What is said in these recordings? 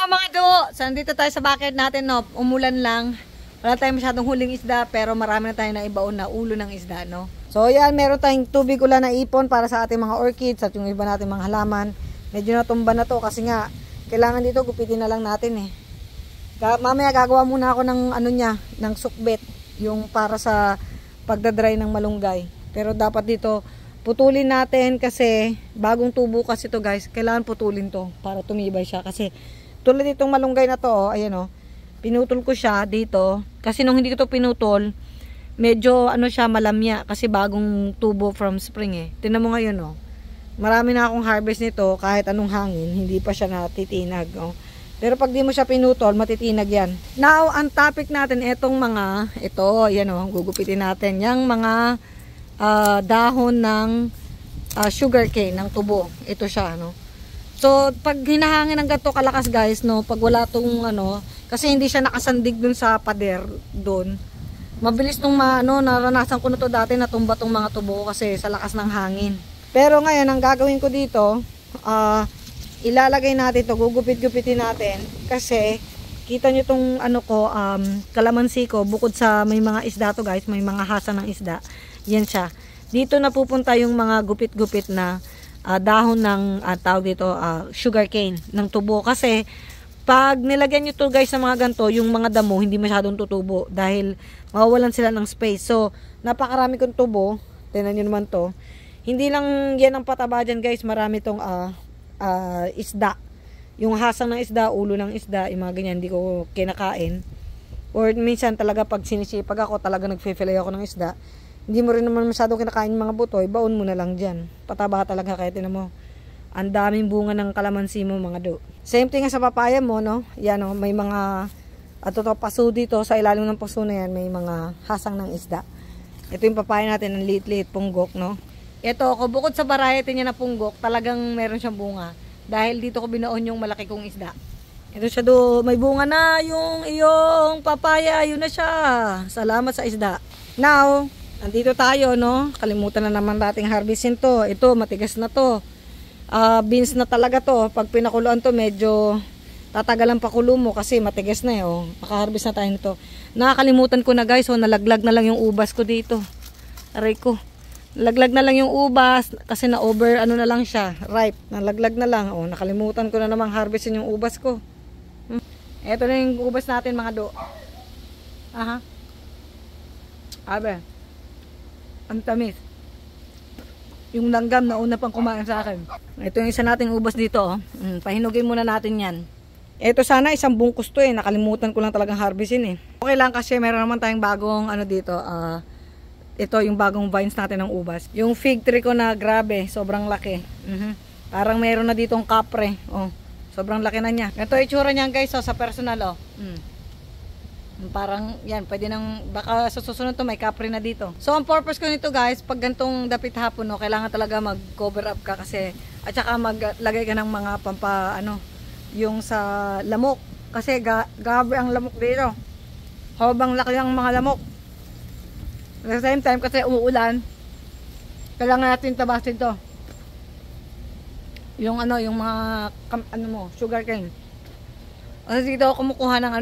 mga do, so nandito tayo sa bucket natin, no? Umulan lang. Wala tayong masyadong huling isda, pero marami na tayo na ibaon na ulo ng isda, no? So yan, meron tayong tubig ulan na ipon para sa ating mga orchids at yung iba natin mga halaman. Medyo natumba na to kasi nga, kailangan dito gupitin na lang natin eh. Mamaya gagawa muna ako ng ano niya, ng sukbet, yung para sa pagdadry ng malunggay. Pero dapat dito, putulin natin kasi bagong tubo kasi to guys, kailangan putulin to para tumibay siya. Kasi tulad itong malunggay na to, oh, ayan oh, pinutol ko siya dito. Kasi nung hindi ko to pinutol, medyo ano siya malamya kasi bagong tubo from spring eh. Tingnan mo ngayon oh. Marami na akong harvest nito kahit anong hangin, hindi pa siya natitinag oh. Pero pag di mo siya pinutol, matitinag yan. Now, ang topic natin itong mga ito, yan oh, gugupitin natin yung mga dahon ng sugar cane ng tubo. Ito siya no. So, pag hinahangin ng ganito kalakas guys, no, pag wala tong ano, kasi hindi siya nakasandig dun sa pader doon. Mabilis nung naranasan ko na to dati na tumba tong mga tubo kasi sa lakas ng hangin. Pero ngayon, ang gagawin ko dito, ilalagay natin to, gugupit-gupitin natin kasi kita nyo tong ano ko, kalamansi ko, bukod sa may mga isda to guys, may mga hasa ng isda. Yan siya. Dito napupunta yung mga gupit-gupit na dahon ng tawag dito sugar cane ng tubo kasi pag nilagyan nyo to guys sa mga ganito, yung mga damo hindi masyadong tutubo dahil mawawalan sila ng space. So napakarami kong tubo, tingnan nyo naman to, hindi lang yan ang pataba dyan guys, marami tong isda, yung hasang ng isda, ulo ng isda, yung mga ganyan hindi ko kinakain, or minsan talaga pag sinisipag ako talaga nagfe-fillet ako ng isda. Hindi mo rin naman masyadong kinakain mga butoy, baon mo na lang dyan. Pataba talaga kaya tinan mo. Ang daming bunga ng kalamansi mo mga do. Same thing sa papaya mo, no? Yan o, may mga paso dito, sa ilalim ng paso na yan, may mga hasang ng isda. Ito yung papaya natin, ang liit-liit, punggok, no? Ito, bukod sa variety niya na punggok, talagang meron siyang bunga. Dahil dito ko binaon yung malaki kong isda. Ito siya do, may bunga na yung iyong papaya, yun na siya. Salamat sa isda. Now, andito tayo, no? Kalimutan na naman dating harvestin to. Ito, matigas na to. Beans na talaga to. Pag pinakuluan to, medyo tatagalan pa kulo mo kasi matigas na eh. Oh. Makaharvest na tayo nito. Nakakalimutan ko na guys. Oh, nalaglag na lang yung ubas ko dito. Aray ko. Nalaglag na lang yung ubas kasi na-over, ano na lang siya. Ripe. Nalaglag na lang. Oh, nakalimutan ko na namang harvestin yung ubas ko. Ito na yung ubas natin mga do. Aha. Abe. Ang tamis. Yung langgam na una pang kumain sa akin. Ito yung isa nating ubas dito. Oh. Pahinugin muna natin yan. Ito sana isang bungkus to eh. Nakalimutan ko lang talagang harvestin eh. Okay lang kasi meron naman tayong bagong ano dito. Ito yung bagong vines natin ng ubas. Yung fig tree ko na grabe. Sobrang laki. Parang meron na ditong kapre. Oh, sobrang laki na niya. Ito itsura niyan guys. Oh, sa personal. Oh. Parang yan, pwede nang baka sa susunod to may kapre na dito. So ang purpose ko nito guys, pag gantong dapit hapon no, kailangan talaga mag cover up ka kasi at saka maglagay ka ng mga yung sa lamok kasi gabi ang lamok dito. Habang laki ang mga lamok. At the same time kasi umuulan, kailangan natin tabasin to. Yung yung mga sugar cane. Kasi dito ako kumukuha ng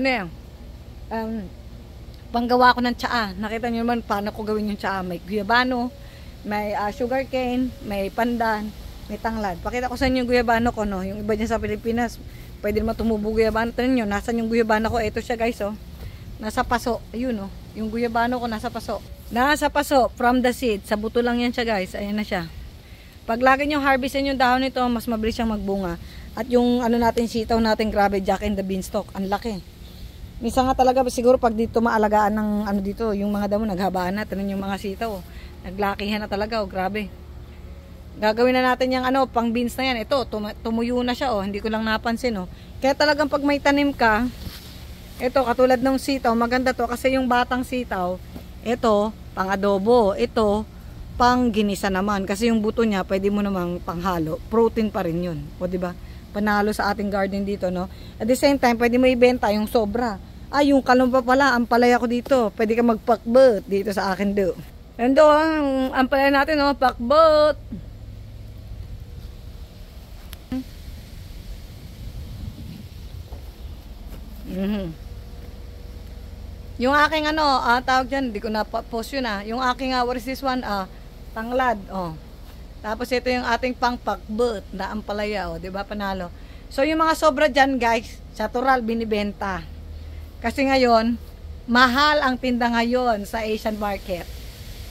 panggawa ko ng tsaa. Nakita niyo naman paano ko gawin yung tsaa. May guyabano, may sugar cane, may pandan, may tanglad. Pakita ko sa inyo yung guyabano ko, no? Yung iba dyan sa Pilipinas, pwede naman tumubo guyabano. Tignan nyo, nasan yung guyabano ko? Ito siya guys, oh. Nasa paso. Ayun, oh. Yung guyabano ko nasa paso. Nasa paso, from the seed. Sa buto lang yan siya guys. Ayan na siya. Pag lagi nyo harvestin yung dahon nito, mas mabilis siyang magbunga. At yung natin, sitaw natin, grabe, Jack and the Beanstalk. Ang laki. Minsan nga talaga siguro pag dito maalagaan ng dito, yung mga damo naghabaan na, tingnan yung mga sitaw. Naglakihan na talaga, oh, grabe. Gagawin na natin yung pang beans na yan. Ito, tumuyo na siya, oh. Hindi ko lang napansin, oh. Kaya talagang pag may tanim ka, ito katulad ng sitaw, maganda to kasi yung batang sitaw, ito pang adobo, ito pang ginisa naman kasi yung buto niya pwede mo namang panghalo. Protein pa rin 'yun. O di ba? Panalo sa ating garden dito, no? At the same time, pwede mo ibenta yung sobra. Yung kalong pa pala, ang palaya ko dito. Pwede ka magpakbot dito sa akin do. And doon, ang palaya natin, no? Pakbot. Yung aking tawag dyan, hindi ko na post yun Yung aking, what is this one? Tanglad, Tapos ito yung ating pangpakbet na ampalaya, diba, panalo. So yung mga sobra dyan guys, sa Tural binibenta. Kasi ngayon, mahal ang tinda ngayon sa Asian market.